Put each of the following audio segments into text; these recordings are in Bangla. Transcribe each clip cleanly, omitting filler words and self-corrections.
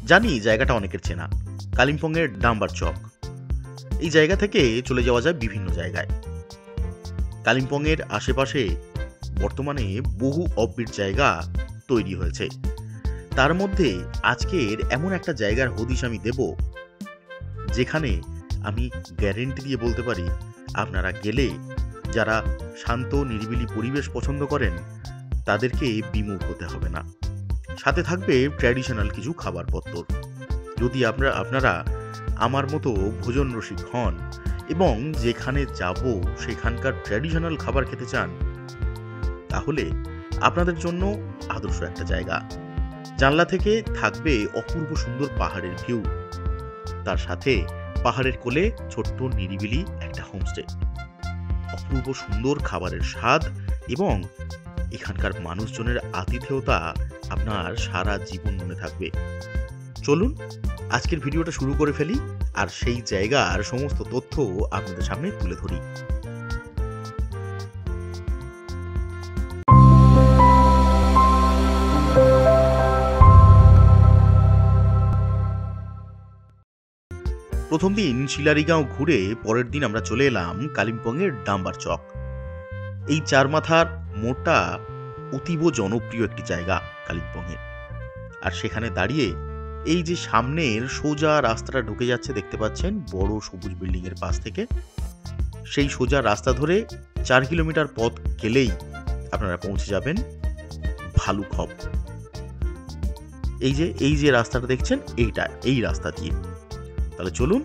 জানি জায়গাটা অনেকের চেনা, কালিম্পংয়ের ডাম্বার চক। এই জায়গা থেকে চলে যাওয়া যায় বিভিন্ন জায়গায়। কালিম্পংয়ের আশেপাশে বর্তমানে বহু অফবিট জায়গা তৈরি হয়েছে। তার মধ্যে আজকের এমন একটা জায়গার হদিশ আমি দেব, যেখানে আমি গ্যারেন্টি দিয়ে বলতে পারি আপনারা গেলে যারা শান্ত নিরিবিলি পরিবেশ পছন্দ করেন তাদেরকে বিমুখ হতে হবে না। সাথে থাকবে ট্র্যাডিশনাল কিছু খাবারপত্তর। যদি আপনারা আমার মতো ভোজন রসিক হন এবং যেখানে যাব সেখানকার ট্র্যাডিশনাল খাবার খেতে চান, তাহলে আপনাদের জন্য আদর্শ একটা জায়গা। জানলা থেকে থাকবে অপূর্ব সুন্দর পাহাড়ের ভিউ, তার সাথে পাহাড়ের কোলে ছোট্ট নিরিবিলি একটা হোমস্টে। অপূর্ব সুন্দর খাবারের স্বাদ এবং এখানকার মানুষজনের আতিথেয়তা আপনার সারা জীবন মনে থাকবে। চলুন আজকের ভিডিওটা শুরু করে ফেলি আর সেই জায়গার সমস্ত তথ্য আপনাদের সামনে তুলে ধরি। প্রথম দিন শিলারিগাঁও ঘুরে পরের দিন আমরা চলে এলাম কালিম্পংয়ের ডাম্বার চক। এই চার মাথার মোড়টা অতীব জনপ্রিয় একটি জায়গা কালিম্পংয়ে। আর সেখানে দাঁড়িয়ে এই যে সামনের সোজা রাস্তাটা ঢুকে যাচ্ছে দেখতে পাচ্ছেন বড় সবুজ বিল্ডিং এর পাশ থেকে, সেই সোজা রাস্তা ধরে 4 কিলোমিটার পথ গেলেই আপনারা পৌঁছে যাবেন ভালুখপ। এই যে রাস্তাটা দেখছেন এই রাস্তা দিয়ে। তাহলে চলুন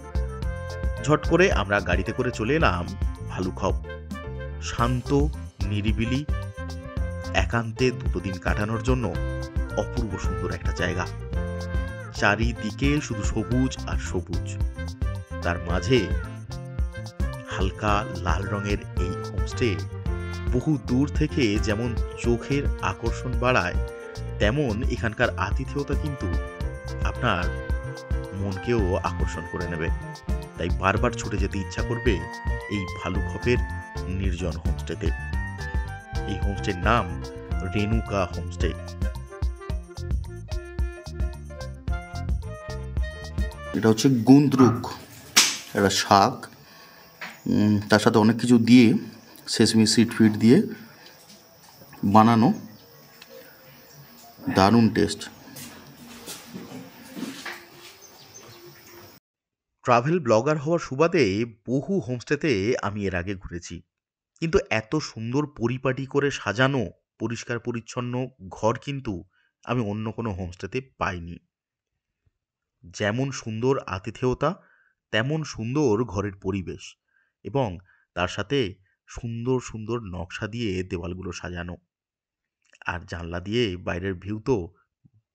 ঝট করে আমরা গাড়িতে করে চলে এলাম ভালুখপ। শান্ত নিরিবিলি একান্তে দুটো দিন কাটানোর জন্য অপূর্ব সুন্দর একটা জায়গা। চারিদিকে শুধু সবুজ আর সবুজ, তার মাঝে হালকা লাল রঙের এই হোমস্টে বহু দূর থেকে যেমন চোখের আকর্ষণ বাড়ায়, তেমন এখানকার আতিথেয়তা কিন্তু আপনার মনকেও আকর্ষণ করে নেবে। তাই বারবার ছুটে যেতে ইচ্ছা করবে এই ভালুখপের নির্জন হোমস্টেতে। এই হোমস্টের নাম রেনুকা হোমস্টে। এটা হচ্ছে গুন্দ্রুক, একটা শাক, তার সাথে অনেক কিছু দিয়ে সেসমি সিড ফিড দিয়ে বানানো, দারুণ টেস্ট। ট্রাভেল ব্লগার হওয়ার সুবাদে বহু হোমস্টেতে আমি এর আগে ঘুরেছি, কিন্তু এত সুন্দর পরিপাটি করে সাজানো পরিষ্কার পরিচ্ছন্ন ঘর কিন্তু আমি অন্য কোনো হোমস্টেতে পাইনি। যেমন সুন্দর আতিথেয়তা তেমন সুন্দর ঘরের পরিবেশ এবং তার সাথে সুন্দর সুন্দর নকশা দিয়ে দেওয়ালগুলো সাজানো, আর জানলা দিয়ে বাইরের ভিউ তো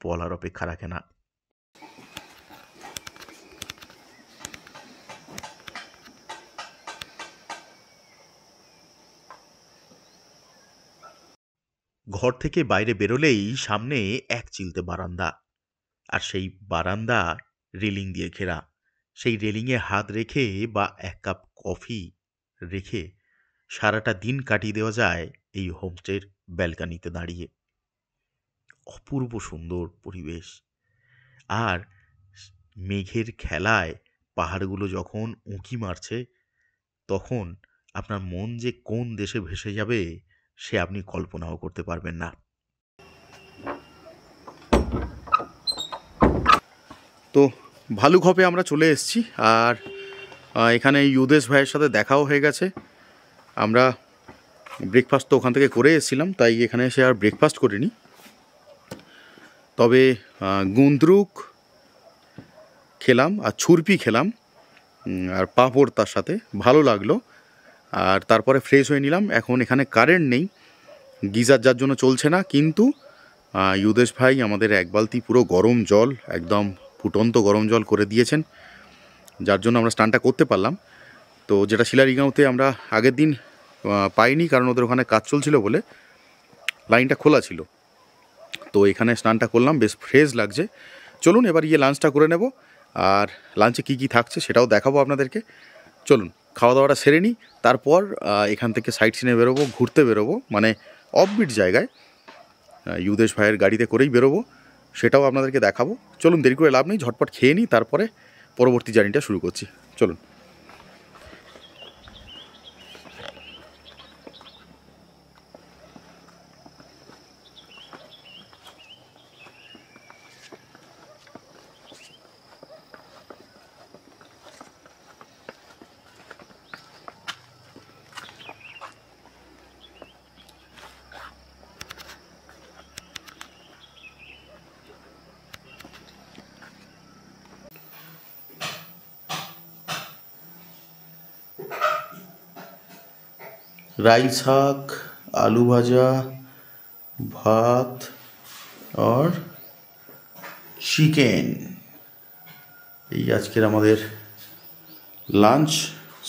বলার অপেক্ষা রাখে না। ঘর থেকে বাইরে বেরোলেই সামনে এক চিলতে বারান্দা, আর সেই বারান্দা রেলিং দিয়ে ঘেরা। সেই রেলিংয়ে হাত রেখে বা এক কাপ কফি রেখে সারাটা দিন কাটিয়ে দেওয়া যায় এই হোমস্টের ব্যালকানিতে দাঁড়িয়ে। অপূর্ব সুন্দর পরিবেশ, আর মেঘের খেলায় পাহাড়গুলো যখন উঁকি মারছে তখন আপনার মন যে কোন দেশে ভেসে যাবে সে আপনি কল্পনাও করতে পারবেন না। তো ভালুখপে আমরা চলে এসেছি, আর এখানে ইউদেশ ভাইয়ের সাথে দেখাও হয়ে গেছে। আমরা ব্রেকফাস্ট তো ওখান থেকে করে এসেছিলাম, তাই এখানে এসে আর ব্রেকফাস্ট করিনি। তবে গুন্দ্রুক খেলাম আর ছুরপি খেলাম আর পাঁপড় তার সাথে, ভালো লাগলো। আর তারপরে ফ্রেশ হয়ে নিলাম। এখন এখানে কারেন্ট নেই, গিজার যার জন্য চলছে না, কিন্তু ইউদেশ ভাই আমাদের এক বালতি পুরো গরম জল, একদম ফুটন্ত গরম জল করে দিয়েছেন, যার জন্য আমরা স্নানটা করতে পারলাম। তো যেটা শিলারিগাঁওতে আমরা আগের দিন পাইনি, কারণ ওদের ওখানে কাজ চলছিল বলে লাইনটা খোলা ছিল। তো এখানে স্নানটা করলাম, বেশ ফ্রেশ লাগছে। চলুন এবার লাঞ্চটা করে নেব, আর লাঞ্চে কী কী থাকছে সেটাও দেখাবো আপনাদেরকে। চলুন খাওয়া দাওয়াটা সেরে নিই, তারপর এখান থেকে সাইট সিনে বেরোবো, ঘুরতে বেরোবো, মানে অফবিট জায়গায় ইউদেশ ভাইয়ের গাড়িতে করেই বেরোবো। সেটাও আপনাদেরকে দেখাবো। চলুন দেরি করে লাভ নেই, ঝটপট খেয়ে নিই, তারপরে পরবর্তী জার্নিটা শুরু করছি। চলুন। राई শাক, आलू भाजा, भात और চিকেন, এই আজকের আমাদের লাঞ্চ।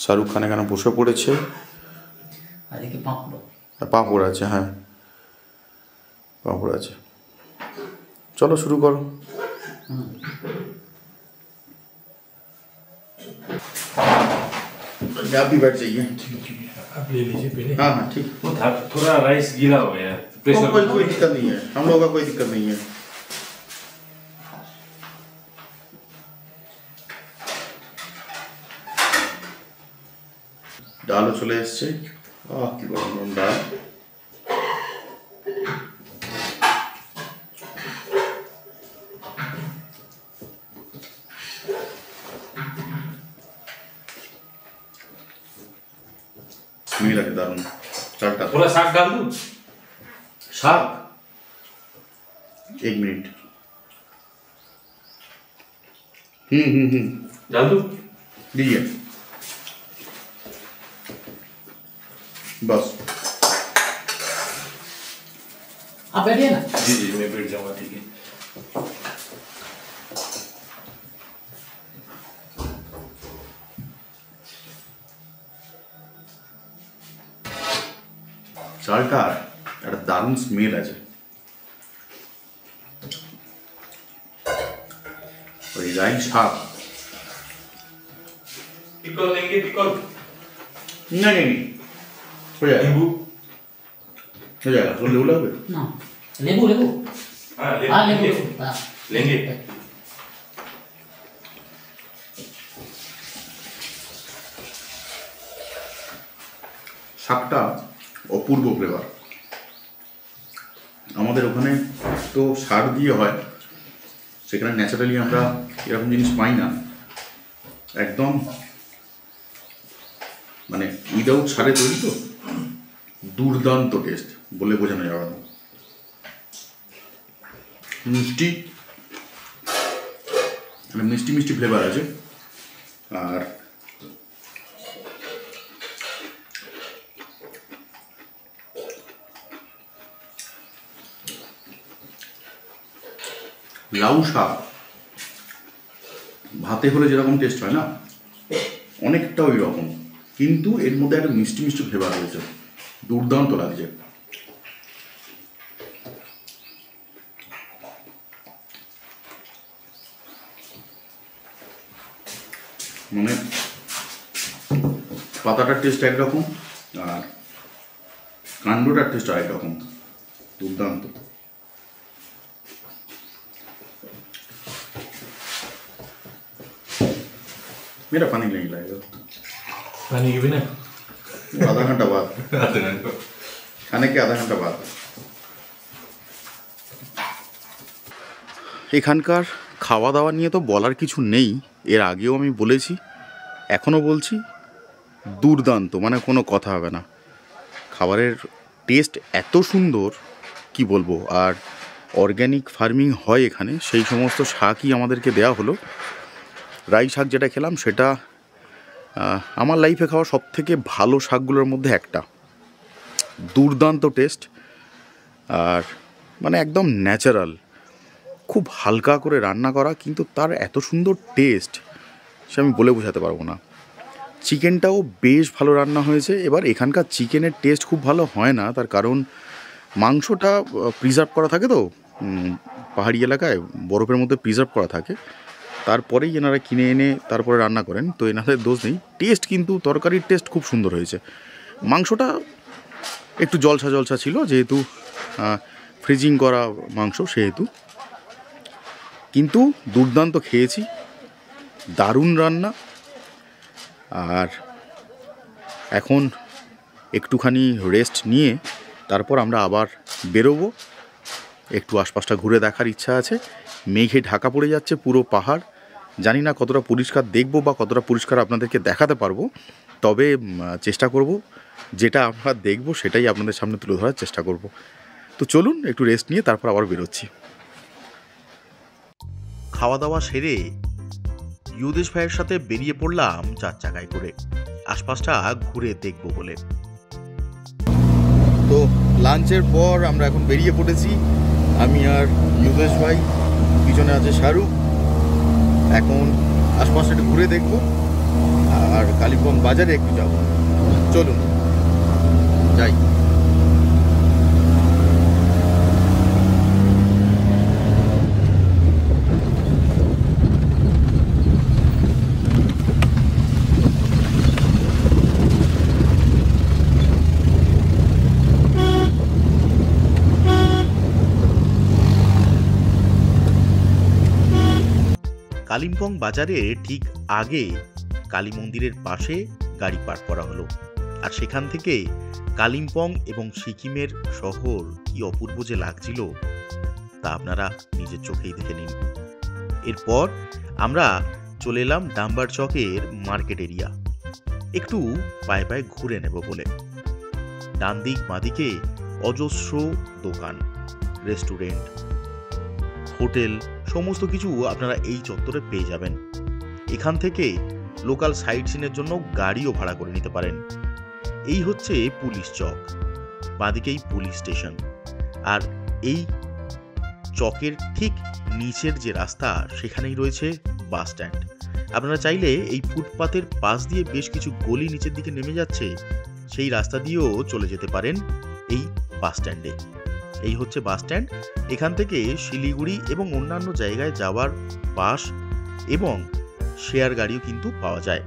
শাহরুখ খান এখানে বসে পড়েছে, পাঁপড় আছে, হ্যাঁ পাঁপড় আছে। চলো শুরু করো। आप भी बैठ जाइए। आप ले लीजिए पहले। हाँ हाँ ठीक। वो थोड़ा राइस गीला हो गया है, प्रेशर कोई दिक्कत नहीं है, हम लोगों का कोई दिक्कत नहीं है। ডালও চলে এসছে। কি গরম গরম ডাল। स्मेल है दारुण। चालटा थोड़ा साग डाल दूं? साग 1 मिनट। डाल दूं? दीजिए बस। आप बैठिए ना। जी जी मैं बैठ जाऊंगा, ठीक है। চালটার একটা দারুণ স্মেল আছে। ওই রাই শাক। पिकल लेंगे? पिकल नहीं हो जाएगा, नींबू? हो जाएगा। तो लेबू लगবে ना लेबू लेबू हाँ हाँ लेंगे लेबू हाँ लेंगे। শাকটা অপূর্ব ফ্লেভার। আমাদের ওখানে তো সার দিয়ে হয়, সেখানে ন্যাচারালি আমরা এরকম জিনিস পাই না। একদম মানে উইদাউট সারে তৈরি, তো দুর্দান্ত টেস্ট, বলে বোঝানো যাবে না। মিষ্টি, মানে মিষ্টি মিষ্টি ফ্লেভার আছে। আর লাউ শাক ভাতে হলে যেরকম টেস্ট হয় না, অনেকটা ওই রকম, কিন্তু এর মধ্যে একটা মিষ্টি মিষ্টি ফ্লেভার রয়েছে, দুর্দান্ত লাগছে। মানে পাতাটার টেস্ট একরকম আর কাণ্ডটার টেস্ট আরেক রকম, দুর্দান্ত। मेरा पानी नहीं लाएगा, पानी के बिना आधा घंटा बाद, खाने के आधा घंटा बाद। এখানকার খাওয়া দাওয়া নিয়ে তো বলার কিছু নেই, এর আগেও আমি বলেছি, এখনও বলছি, দুর্দান্ত, মানে কোনো কথা হবে না। খাবারের টেস্ট এত সুন্দর কি বলবো। আর অর্গ্যানিক ফার্মিং হয় এখানে, সেই সমস্ত শাকই আমাদেরকে দেওয়া হলো। রাই শাক যেটা খেলাম সেটা আমার লাইফে খাওয়া সবথেকে ভালো শাকগুলোর মধ্যে একটা, দুর্দান্ত টেস্ট। আর মানে একদম ন্যাচারাল, খুব হালকা করে রান্না করা, কিন্তু তার এত সুন্দর টেস্ট সে আমি বলে বোঝাতে পারবো না। চিকেনটাও বেশ ভালো রান্না হয়েছে। এবার এখানকার চিকেনের টেস্ট খুব ভালো হয় না, তার কারণ মাংসটা প্রিজার্ভ করা থাকে, তো পাহাড়ি এলাকায় বরফের মধ্যে প্রিজার্ভ করা থাকে, তারপরেই এনারা কিনে এনে তারপরে রান্না করেন, তো এনাদের দোষ নেই। টেস্ট কিন্তু তরকারির টেস্ট খুব সুন্দর হয়েছে। মাংসটা একটু জলসা জলসা ছিল, যেহেতু ফ্রিজিং করা মাংস সেহেতু, কিন্তু দুর্দান্ত খেয়েছি, দারুণ রান্না। আর এখন একটুখানি রেস্ট নিয়ে তারপর আমরা আবার বেরোবো। একটু আশপাশটা ঘুরে দেখার ইচ্ছা আছে। মেঘে ঢাকা পড়ে যাচ্ছে পুরো পাহাড়। জানি না কতটা পরিষ্কার দেখব বা কতটা পরিষ্কার আপনাদেরকে দেখাতে পারবো, তবে চেষ্টা করব যেটা আমরা দেখব সেটাই আপনাদের সামনে তুলে ধরার চেষ্টা করব। তো চলুন একটু রেস্ট নিয়ে তারপর আবার বেরোচ্ছি। খাওয়া দাওয়া সেরে ইউদেশ ভাইয়ের সাথে বেরিয়ে পড়লাম 4 চাকায় করে আশপাশটা ঘুরে দেখব বলে। তো লাঞ্চের পর আমরা এখন বেরিয়ে পড়েছি, আমি আর ইউদেশ ভাই, পিছনে আছে শাহরুখ। এখন আশপাশটা একটু ঘুরে দেখব আর কালিম্পং বাজারে একটু যাব। চলুন যাই। কালিম্পং বাজারে ঠিক আগে কালী মন্দিরের পাশে গাড়ি পার্ক করা হলো, আর সেখান থেকে কালিম্পং এবং সিকিমের শহর কি অপূর্ব যে লাগছিল তা আপনারা নিজের চোখেই দেখে নিন। এরপর আমরা চলে এলাম ডাম্বার চকের মার্কেট এরিয়া, একটু পায়ে পায়ে ঘুরে নেব বলে। ডান দিক বাঁদিকে অজস্র দোকান, রেস্টুরেন্ট, হোটেল সমস্ত কিছু আপনারা এই চত্বরে পেয়ে যাবেন। এখান থেকে লোকাল সাইট সিনের জন্য গাড়িও ভাড়া করে নিতে পারেন। এই হচ্ছে পুলিশ চক, বাঁদিকেই পুলিশ স্টেশন, আর এই চকের ঠিক নিচের যে রাস্তা সেখানেই রয়েছে বাস স্ট্যান্ড। আপনারা চাইলে এই ফুটপাতের পাশ দিয়ে বেশ কিছু গলি নিচের দিকে নেমে যাচ্ছে, সেই রাস্তা দিয়েও চলে যেতে পারেন এই বাস স্ট্যান্ডে। এই হচ্ছে বাস স্ট্যান্ড। এখান থেকে শিলিগুড়ি এবং অন্যান্য জায়গায় যাওয়ার বাস এবং শেয়ার গাড়িও কিন্তু পাওয়া যায়।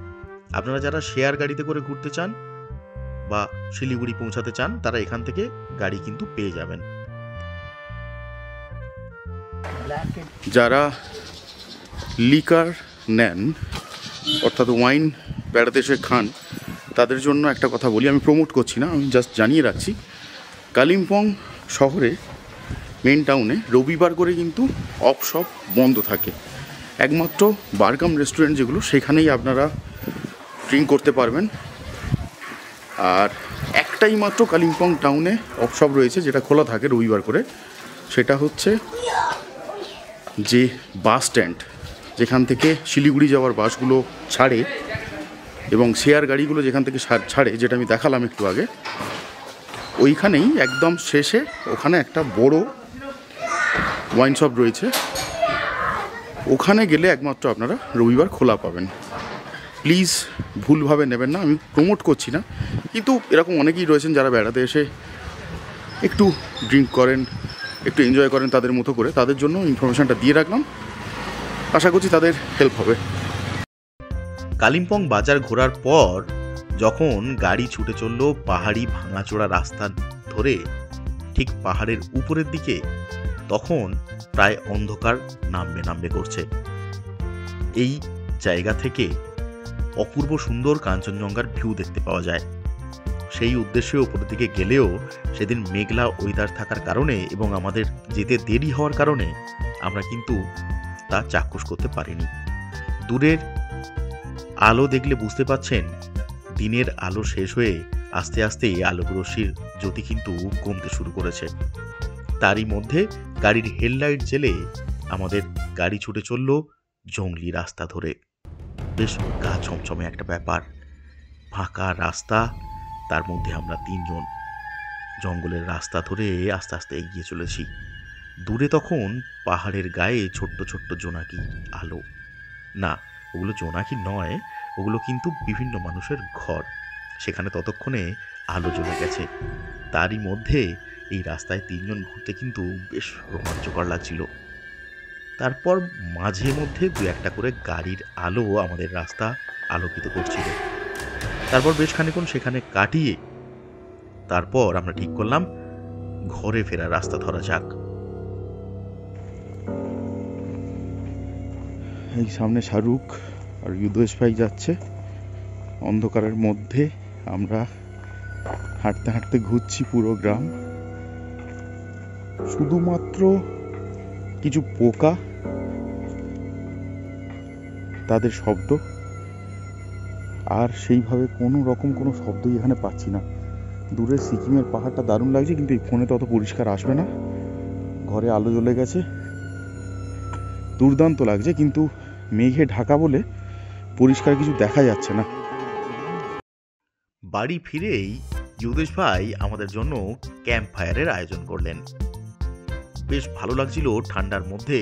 আপনারা যারা শেয়ার গাড়িতে করে ঘুরতে চান বা শিলিগুড়ি পৌঁছাতে চান তারা এখান থেকে গাড়ি কিন্তু পেয়ে যাবেন। যারা লিকার নেন অর্থাৎ ওয়াইন বেড়াতে এসে খান তাদের জন্য একটা কথা বলি, আমি প্রমোট করছি না, আমি জাস্ট জানিয়ে রাখছি। কালিম্পং শহরে মেন টাউনে রবিবার করে কিন্তু অফ শপ বন্ধ থাকে। একমাত্র বারকাম রেস্টুরেন্ট যেগুলো সেখানেই আপনারা ড্রিঙ্ক করতে পারবেন। আর একটাই মাত্র কালিম্পং টাউনে অফ শপ রয়েছে যেটা খোলা থাকে রবিবার করে, সেটা হচ্ছে যে বাস স্ট্যান্ড যেখান থেকে শিলিগুড়ি যাওয়ার বাসগুলো ছাড়ে এবং শেয়ার গাড়িগুলো যেখান থেকে ছাড়ে, যেটা আমি দেখালাম একটু আগে, ওইখানেই একদম শেষে ওখানে একটা বড় ওয়াইন শপ রয়েছে। ওখানে গেলে একমাত্র আপনারা রবিবার খোলা পাবেন। প্লিজ ভুলভাবে নেবেন না, আমি প্রমোট করছি না, কিন্তু এরকম অনেকেই রয়েছেন যারা বেড়াতে এসে একটু ড্রিঙ্ক করেন, একটু এনজয় করেন তাদের মতো করে, তাদের জন্য ইনফরমেশানটা দিয়ে রাখলাম। আশা করছি তাদের হেল্প হবে। কালিম্পং বাজার ঘোরার পর যখন গাড়ি ছুটে চলল পাহাড়ি ভাঙাচোরা রাস্তা ধরে ঠিক পাহাড়ের উপরের দিকে, তখন প্রায় অন্ধকার নামবে করছে। এই জায়গা থেকে অপূর্ব সুন্দর কাঞ্চনজঙ্ঘার ভিউ দেখতে পাওয়া যায়। সেই উদ্দেশ্যে উপরের দিকে গেলেও সেদিন মেঘলা ওয়েদার থাকার কারণে এবং আমাদের যেতে দেরি হওয়ার কারণে আমরা কিন্তু তা চাক্ষুষ করতে পারিনি। দূরের আলো দেখলে বুঝতে পাচ্ছেন দিনের আলো শেষ হয়ে আস্তে আস্তে আলোক রশ্মির জ্যোতি কিন্তু কমতে শুরু করেছে। তারই মধ্যে গাড়ির হেডলাইট জ্বেলে আমাদের গাড়ি ছুটে চলল জঙ্গলি রাস্তা ধরে। বেশ গা ছমছমে একটা ব্যাপার, ফাঁকা রাস্তা, তার মধ্যে আমরা 3 জন জঙ্গলের রাস্তা ধরে আস্তে আস্তে এগিয়ে চলেছি। দূরে তখন পাহাড়ের গায়ে ছোট্ট ছোট্ট জোনাকি আলো, না ওগুলো জোনাকি নয়, ওগুলো কিন্তু বিভিন্ন মানুষের ঘর, সেখানে ততক্ষণে আলো জ্বলে গেছে। তারই মধ্যে এই রাস্তায় 3 জন ঘুরতে কিন্তু বেশ রোমাঞ্চকর লাগছিল। তারপর মাঝে মধ্যে 2-1টা করে গাড়ির আলো আমাদের রাস্তা আলোকিত করছিল। তারপর বেশ খানিকক্ষণ সেখানে কাটিয়ে তারপর আমরা ঠিক করলাম ঘরে ফেরার রাস্তা ধরা যাক। এই সামনে শাহরুখ আর ইউদেশ ভাই যাচ্ছে অন্ধকারের মধ্যে। আমরা হাঁটতে হাঁটতে ঘুরছি পুরো গ্রাম, শুধুমাত্র কিছু পোকা, তাদের শব্দ, আর সেইভাবে কোনো রকম কোনো শব্দই এখানে পাচ্ছি না। দূরে সিকিমের পাহাড়টা দারুণ লাগছে, কিন্তু এই ফোনে তো অত পরিষ্কার আসবে না। ঘরে আলো জ্বলে গেছে, দুর্দান্ত লাগছে, কিন্তু মেঘে ঢাকা বলে পরিষ্কার কিছু দেখা যাচ্ছে না। বাড়ি ফিরেই ইউদেশ ভাই আমাদের জন্য ক্যাম্প ফায়ারের আয়োজন করলেন। বেশ ভালো লাগছিল ঠান্ডার মধ্যে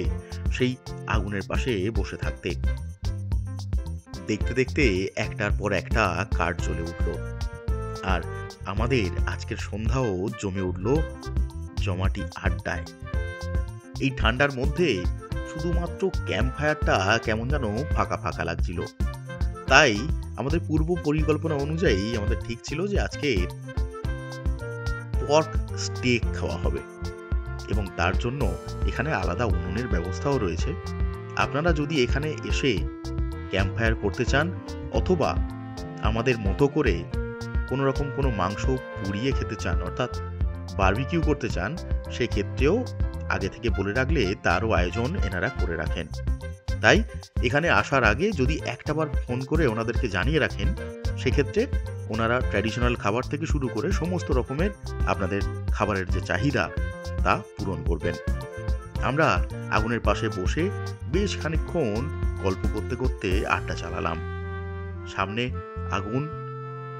সেই আগুনের পাশে বসে থাকতে। দেখতে দেখতে একটার পর একটা কাঠ জ্বলে উঠল, আর আমাদের আজকের সন্ধ্যাও জমে উঠল জমাটি আড্ডায়। এই ঠান্ডার মধ্যে শুধুমাত্র ক্যাম্প ফায়ারটা কেমন যেন ফাঁকা ফাঁকা লাগছিল। তাই আমাদের পূর্ব পরিকল্পনা অনুযায়ী আমাদের ঠিক ছিল যে আজকে পর্ক স্টেক খাওয়া হবে, এবং তার জন্য এখানে আলাদা উনুনের ব্যবস্থাও রয়েছে। আপনারা যদি এখানে এসে ক্যাম্প ফায়ার করতে চান, অথবা আমাদের মতো করে কোনো রকম কোনো মাংস পুড়িয়ে খেতে চান, অর্থাৎ বারবিকিউ করতে চান, সেক্ষেত্রেও আগে থেকে বলে রাখলে তারও আয়োজন এনারা করে রাখেন। তাই এখানে আসার আগে যদি একটাবার ফোন করে ওনাদেরকে জানিয়ে রাখেন, সেক্ষেত্রে ওনারা ট্র্যাডিশনাল খাবার থেকে শুরু করে সমস্ত রকমের আপনাদের খাবারের যে চাহিদা তা পূরণ করবেন। আমরা আগুনের পাশে বসে বেশ খানিকক্ষণ গল্প করতে করতে আড্ডা চালালাম। সামনে আগুন,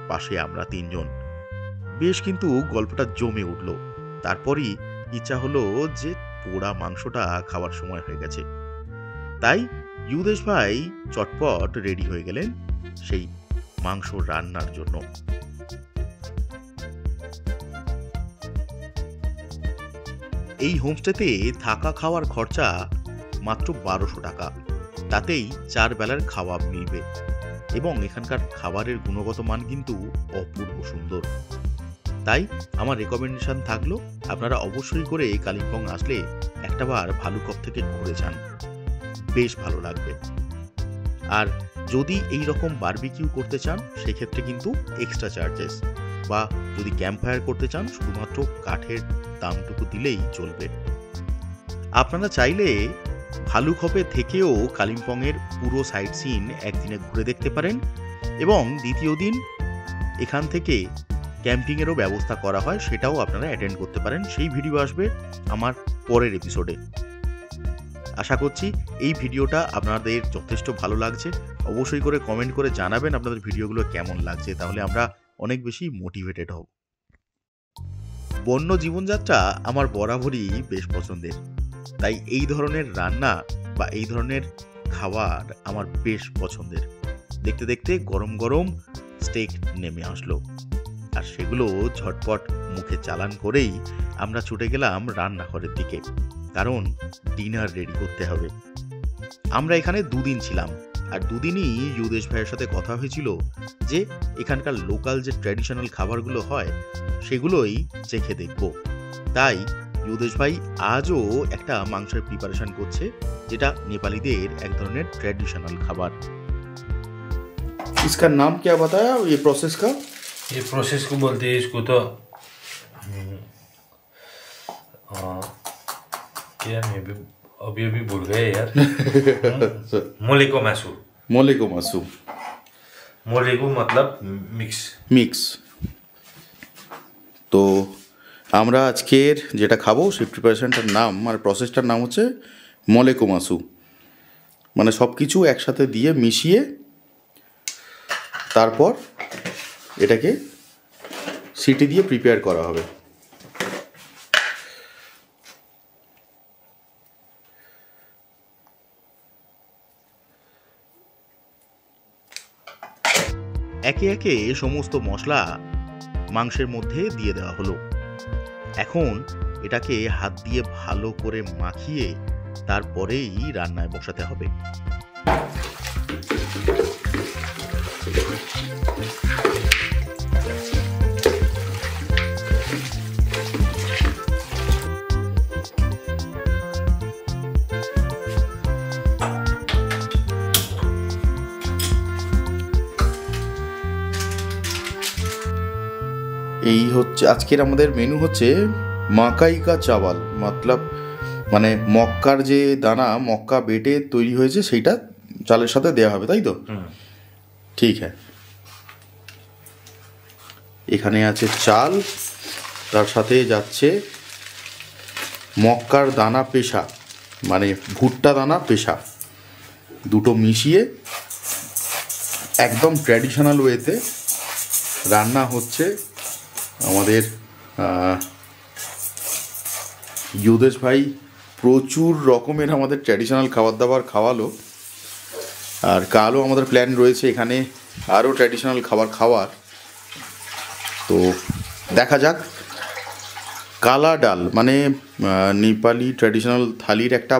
পাশে আমরা তিনজন। বেশ কিন্তু গল্পটা জমে উঠল। তারপরই ইচ্ছা হলো যে পোড়া মাংসটা খাওয়ার সময় হয়ে গেছে। তাই ইউদেশ ভাই চটপট রেডি হয়ে গেলেন সেই মাংস রান্নার জন্য। এই হোমস্টেতে থাকা খাওয়ার খরচা মাত্র 1200 টাকা। তাতেই 4 বেলার খাওয়া মিলবে, এবং এখানকার খাবারের গুণগত মান কিন্তু অপূর্ব সুন্দর। তাই আমার রেকমেন্ডেশন থাকলো, আপনারা অবশ্যই করে কালিম্পং আসলে একটাবার ভালুকপ থেকে ঘুরে যান, বেশ ভালো লাগবে। আর যদি এই রকম বারবিকিউ করতে চান, সেক্ষেত্রে কিন্তু এক্সট্রা চার্জেস, বা যদি ক্যাম্প ফায়ার করতে চান শুধুমাত্র কাঠের দামটুকু দিলেই চলবে। আপনারা চাইলে ভালুকপে থেকেও কালিম্পংয়ের পুরো সাইট সিন একদিনে ঘুরে দেখতে পারেন, এবং দ্বিতীয় দিন এখান থেকে ক্যাম্পিংয়েরও ব্যবস্থা করা হয়, সেটাও আপনারা অ্যাটেন্ড করতে পারেন। সেই ভিডিও আসবে আমার পরের এপিসোডে। আশা করছি এই ভিডিওটা আপনাদের যথেষ্ট ভালো লাগছে। অবশ্যই করে কমেন্ট করে জানাবেন আপনাদের ভিডিওগুলো কেমন লাগছে, তাহলে আমরা অনেক বেশি মোটিভেটেড হব। বন্য জীবনযাত্রা আমার বরাবরই বেশ পছন্দের, তাই এই ধরনের রান্না বা এই ধরনের খাবার আমার বেশ পছন্দের। দেখতে দেখতে গরম গরম স্টেক নেমে আসলো, আর সেগুলো ঝটপট মুখে চালান করেই আমরা ছুটে গেলাম রান্নাঘরের দিকে, কারণ ডিনার রেডি করতে হবে। আমরা এখানে 2 দিন ছিলাম, আর 2 দিনই ইউদেশ ভাইয়ের সাথে কথা হয়েছিল যে এখানকার লোকাল যে ট্র্যাডিশনাল খাবারগুলো হয় সেগুলোই চেখে দেখব। তাই ইউদেশ ভাই আজও একটা মাংসের প্রিপারেশন করছে, যেটা নেপালিদের এক ধরনের ট্র্যাডিশনাল খাবার। इसका नाम क्या बताया ये प्रोसेस का? ये प्रोसेस को बोलते हैं, इसको तो क्या मैं भी अभी भूल गए यार। मोलेको मासु। मोलेको मासु। मोलेको मतलब মিক্স। তো আমরা আজকের যেটা খাবো সেই প্রিপারেশনটার নাম আর প্রসেসটার নাম হচ্ছে মোলেকো মাসু। মানে সব কিছু একসাথে দিয়ে মিশিয়ে তারপর এটাকে সিটি দিয়ে প্রিপেয়ার করা হবে। একে একে সমস্ত মশলা মাংসের মধ্যে দিয়ে দেওয়া হলো। এখন এটাকে হাত দিয়ে ভালো করে মাখিয়ে তারপরেই রান্নায় বসাতে হবে। এই হচ্ছে আজকের আমাদের মেনু হচ্ছে মাকাই কা চাওয়াল, মতলব মানে মক্কার যে দানা মক্কা বেটে তৈরি হয়েছে সেইটা চালের সাথে দেওয়া হবে, তাই তো? ঠিক হ্যাঁ। এখানে আছে চাল, তার সাথে যাচ্ছে মক্কার দানা পেশা মানে ভুট্টা দানা পেশা, দুটো মিশিয়ে একদম ট্র্যাডিশনাল ওয়েতে রান্না হচ্ছে। আমাদের ইউদেশ ভাই প্রচুর রকমের আমাদের ট্র্যাডিশনাল খাবার দাবার খাওয়ালো, আর কালও আমাদের প্ল্যান রয়েছে এখানে আরও ট্র্যাডিশনাল খাবার খাওয়ার। তো দেখা যাক। কালা ডাল মানে নেপালি ট্র্যাডিশনাল থালির একটা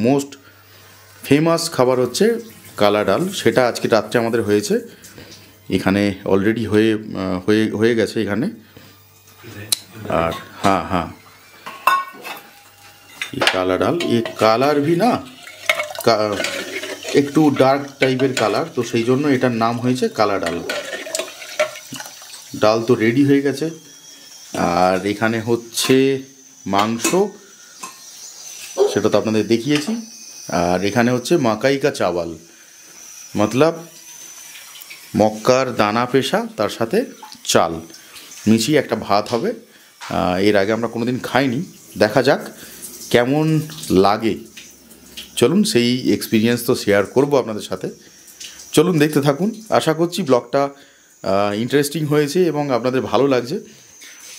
মোস্ট ফেমাস খাবার হচ্ছে কালা ডাল, সেটা আজকে রাত্রে আমাদের হয়েছে এখানে, অলরেডি হয়ে গেছে এখানে। আর हाँ ये काला डाल, ये কালার ভি না একটু ডার্ক টাইপের কালার, তো সেই জন্য এটার নাম হয়েছে কালা ডাল। ডাল তো রেডি হয়ে গেছে। আর এখানে হচ্ছে মাংস, সেটা তো আপনাদের দেখিয়েছি। আর এখানে হচ্ছে মাকাই কা চাওয়াল, মতলব মক্কার দানা পেশা তার সাথে চাল মিশিয়ে একটা ভাত হবে। এর আগে আমরা কোনোদিন খাইনি, দেখা যাক কেমন লাগে। চলুন সেই এক্সপিরিয়েন্স তো শেয়ার করব আপনাদের সাথে, চলুন দেখতে থাকুন। আশা করছি ব্লগটা ইন্টারেস্টিং হয়েছে এবং আপনাদের ভালো লাগছে।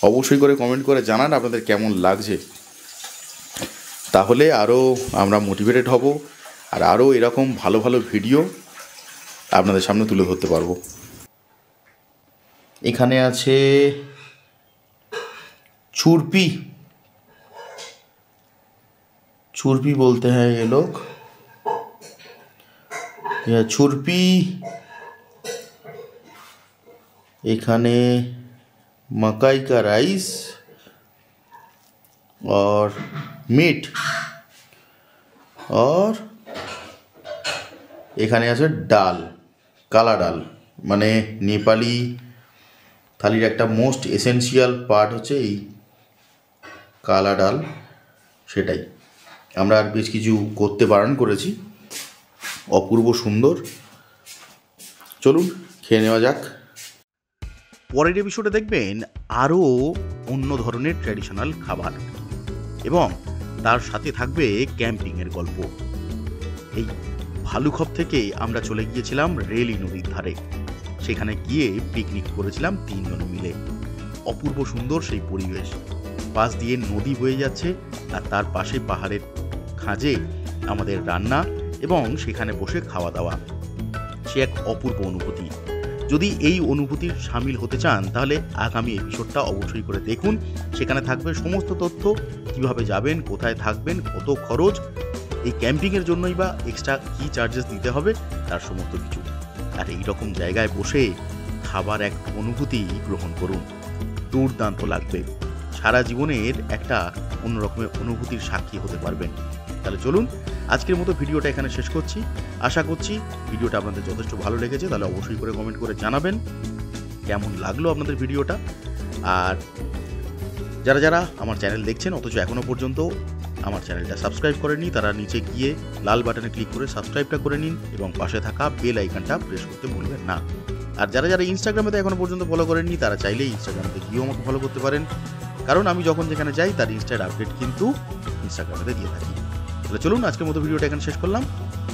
অবশ্যই করে কমেন্ট করে জানান আপনাদের কেমন লাগছে, তাহলে আরও আমরা মোটিভেটেড হব আর আরও এরকম ভালো ভালো ভিডিও আপনাদের সামনে তুলে ধরতে পারবো। এখানে আছে छुरपी, छुरपी बोलते हैं ये लोग, यह छुरपी। এখানে मकई का राइस और मीट, और এখানে আছে ডাল, কালা ডাল মানে নেপালি থালির একটা মোস্ট এসেনশিয়াল পার্ট হচ্ছে এই কালা ডাল, সেটাই আমরা আর বেশ কিছু করতে বারণ করেছি। অপূর্ব সুন্দর, চলুন খেয়ে নেওয়া যাক। পরের এপিসোডে দেখবেন আরও অন্য ধরনের ট্র্যাডিশনাল খাবার এবং তার সাথে থাকবে ক্যাম্পিংয়ের গল্প। এই ভালুখপ থেকে আমরা চলে গিয়েছিলাম রেলি নদীর ধারে, সেখানে গিয়ে পিকনিক করেছিলাম 3 জন মিলে। অপূর্ব সুন্দর সেই পরিবেশ, পাশ দিয়ে নদী বয়ে যাচ্ছে আর তার পাশে পাহাড়ের খাঁজে আমাদের রান্না এবং সেখানে বসে খাওয়া দাওয়া, সে এক অপূর্ব অনুভূতি। যদি এই অনুভূতির সামিল হতে চান তাহলে আগামী এপিসোডটা অবশ্যই করে দেখুন, সেখানে থাকবে সমস্ত তথ্য, কিভাবে যাবেন, কোথায় থাকবেন, কত খরচ, এই ক্যাম্পিংয়ের জন্যই বা এক্সট্রা কী চার্জেস দিতে হবে, তার সমস্ত কিছু। আর এইরকম জায়গায় বসে খাবার এক অনুভূতি গ্রহণ করুন, দুর্দান্ত লাগবে, সারা জীবনের একটা অন্যরকমের অনুভূতির সাক্ষী হতে পারবেন। তাহলে চলুন আজকের মতো ভিডিওটা এখানে শেষ করছি। আশা করছি ভিডিওটা আপনাদের যথেষ্ট ভালো লেগেছে, তাহলে অবশ্যই করে কমেন্ট করে জানাবেন কেমন লাগলো আপনাদের ভিডিওটা। আর যারা যারা আমার চ্যানেল দেখছেন অথচ এখনও পর্যন্ত আমার চ্যানেলটা সাবস্ক্রাইব করেননি, তারা নিচে গিয়ে লাল বাটনে ক্লিক করে সাবস্ক্রাইবটা করে নিন এবং পাশে থাকা বেল আইকনটা প্রেস করতে ভুলবেন না। আর যারা যারা ইনস্টাগ্রামেতে এখনও পর্যন্ত ফলো করেননি তারা চাইলেই ইনস্টাগ্রামেতে গিয়েও আমাকে ফলো করতে পারেন, কারণ আমি যখন যেখানে যাই তার ইনস্টার আপডেট কিন্তু ইনস্টাগ্রামেতে দিয়ে থাকি। তাহলে চলুন আজকের মতো ভিডিওটা এখানে শেষ করলাম।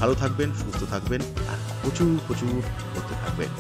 ভালো থাকবেন, সুস্থ থাকবেন আর প্রচুর প্রচুর করতে থাকবেন।